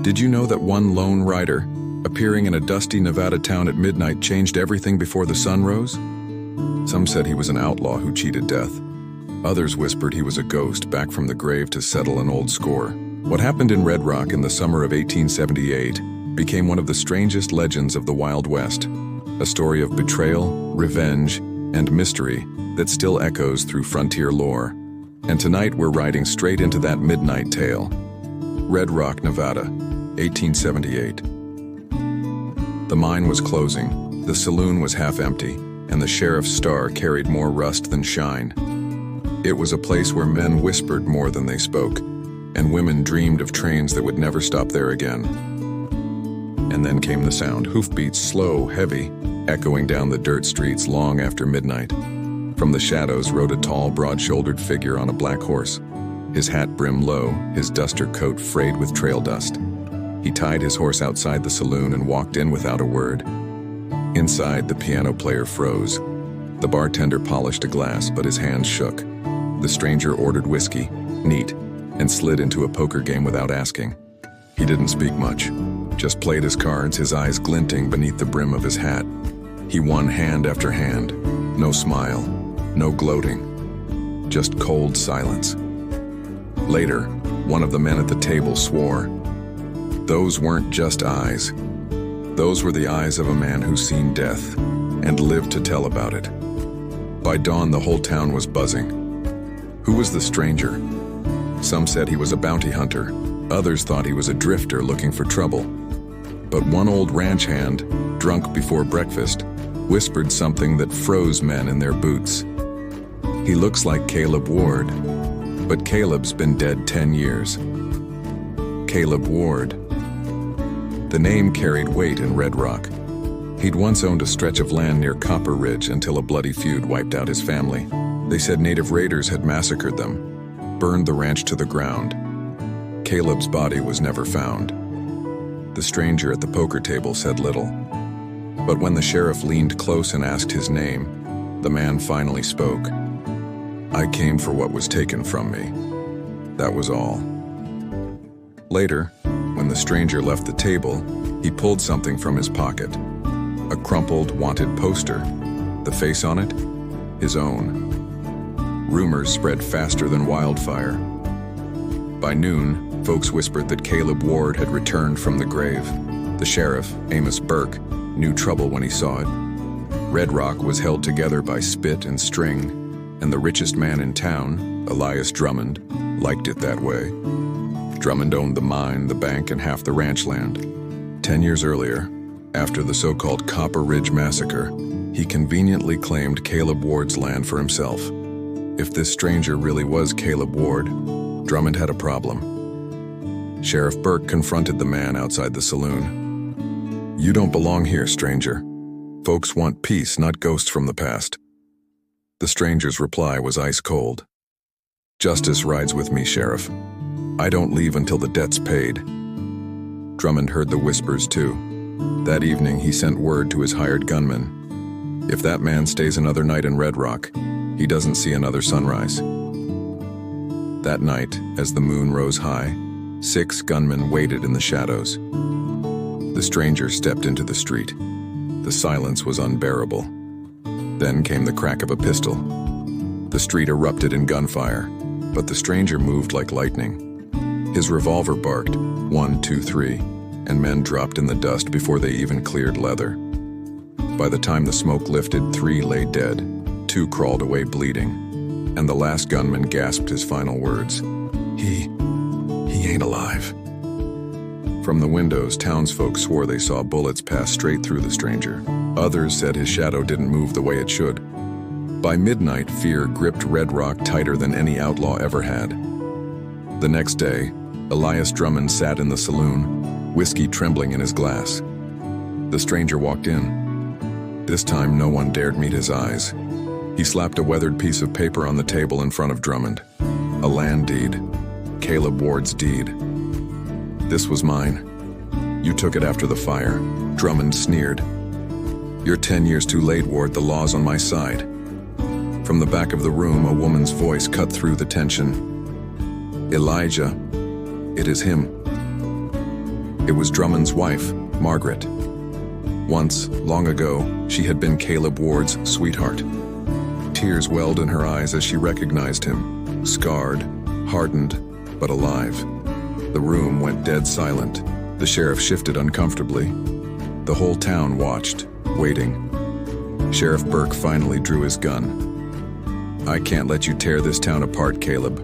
Did you know that one lone rider, appearing in a dusty Nevada town at midnight, changed everything before the sun rose? Some said he was an outlaw who cheated death. Others whispered he was a ghost back from the grave to settle an old score. What happened in Red Rock in the summer of 1878 became one of the strangest legends of the Wild West, a story of betrayal, revenge, and mystery that still echoes through frontier lore. And tonight we're riding straight into that midnight tale. Red Rock, Nevada, 1878. The mine was closing, the saloon was half empty, and the sheriff's star carried more rust than shine. It was a place where men whispered more than they spoke, and women dreamed of trains that would never stop there again. And then came the sound, hoofbeats slow, heavy, echoing down the dirt streets long after midnight. From the shadows rode a tall, broad-shouldered figure on a black horse, his hat brimmed low, his duster coat frayed with trail dust. He tied his horse outside the saloon and walked in without a word. Inside, the piano player froze. The bartender polished a glass, but his hands shook. The stranger ordered whiskey, neat, and slid into a poker game without asking. He didn't speak much, just played his cards, his eyes glinting beneath the brim of his hat. He won hand after hand. No smile, no gloating, just cold silence. Later, one of the men at the table swore. Those weren't just eyes. Those were the eyes of a man who's seen death and lived to tell about it. By dawn, the whole town was buzzing. Who was the stranger? Some said he was a bounty hunter. Others thought he was a drifter looking for trouble. But one old ranch hand, drunk before breakfast, whispered something that froze men in their boots. He looks like Caleb Ward, but Caleb's been dead 10 years. Caleb Ward. The name carried weight in Red Rock. He'd once owned a stretch of land near Copper Ridge until a bloody feud wiped out his family. They said native raiders had massacred them, burned the ranch to the ground. Caleb's body was never found. The stranger at the poker table said little. But when the sheriff leaned close and asked his name, the man finally spoke. I came for what was taken from me. That was all. Later, when the stranger left the table, he pulled something from his pocket. A crumpled, wanted poster. The face on it? His own. Rumors spread faster than wildfire. By noon, folks whispered that Caleb Ward had returned from the grave. The sheriff, Amos Burke, knew trouble when he saw it. Red Rock was held together by spit and string, and the richest man in town, Elias Drummond, liked it that way. Drummond owned the mine, the bank, and half the ranch land. 10 years earlier, after the so-called Copper Ridge Massacre, he conveniently claimed Caleb Ward's land for himself. If this stranger really was Caleb Ward, Drummond had a problem. Sheriff Burke confronted the man outside the saloon. You don't belong here, stranger. Folks want peace, not ghosts from the past. The stranger's reply was ice cold. Justice rides with me, Sheriff. I don't leave until the debt's paid. Drummond heard the whispers too. That evening, he sent word to his hired gunman. If that man stays another night in Red Rock, he doesn't see another sunrise. That night, as the moon rose high, 6 gunmen waited in the shadows. The stranger stepped into the street. The silence was unbearable. Then came the crack of a pistol. The street erupted in gunfire, but the stranger moved like lightning. His revolver barked, 1, 2, 3, and men dropped in the dust before they even cleared leather. By the time the smoke lifted, 3 lay dead, 2 crawled away bleeding, and the last gunman gasped his final words. He ain't alive. From the windows, townsfolk swore they saw bullets pass straight through the stranger. Others said his shadow didn't move the way it should. By midnight, fear gripped Red Rock tighter than any outlaw ever had. The next day, Elias Drummond sat in the saloon, whiskey trembling in his glass. The stranger walked in. This time, no one dared meet his eyes. He slapped a weathered piece of paper on the table in front of Drummond. A land deed. Caleb Ward's deed. This was mine. You took it after the fire. Drummond sneered. You're 10 years too late, Ward. The law's on my side. From the back of the room, a woman's voice cut through the tension. Elijah, it is him. It was Drummond's wife, Margaret. Once, long ago, she had been Caleb Ward's sweetheart. Tears welled in her eyes as she recognized him, scarred, hardened, but alive. The room went dead silent. The sheriff shifted uncomfortably. The whole town watched, waiting. Sheriff Burke finally drew his gun. "I can't let you tear this town apart, Caleb."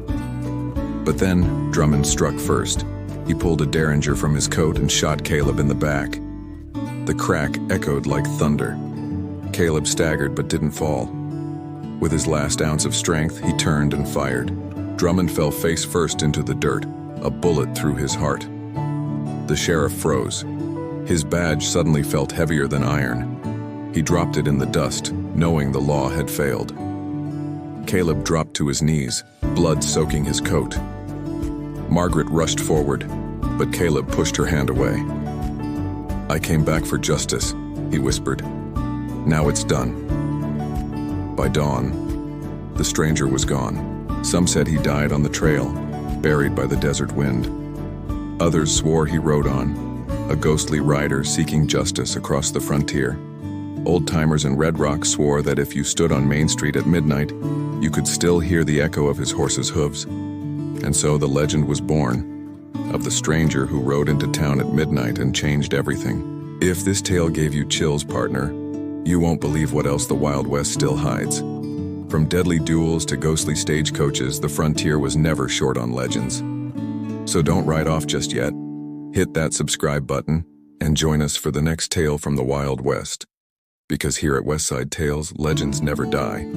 But then, Drummond struck first. He pulled a derringer from his coat and shot Caleb in the back. The crack echoed like thunder. Caleb staggered but didn't fall. With his last ounce of strength, he turned and fired. Drummond fell face first into the dirt, a bullet through his heart. The sheriff froze. His badge suddenly felt heavier than iron. He dropped it in the dust, knowing the law had failed. Caleb dropped to his knees, blood soaking his coat. Margaret rushed forward, but Caleb pushed her hand away. "I came back for justice," he whispered. "Now it's done." By dawn, the stranger was gone. Some said he died on the trail, buried by the desert wind. Others swore he rode on, a ghostly rider seeking justice across the frontier. Old-timers in Red Rock swore that if you stood on Main Street at midnight, you could still hear the echo of his horse's hooves. And so the legend was born, of the stranger who rode into town at midnight and changed everything. If this tale gave you chills, partner, you won't believe what else the Wild West still hides. From deadly duels to ghostly stagecoaches, the frontier was never short on legends. So don't ride off just yet. Hit that subscribe button and join us for the next tale from the Wild West. Because here at Westside Tales, legends never die.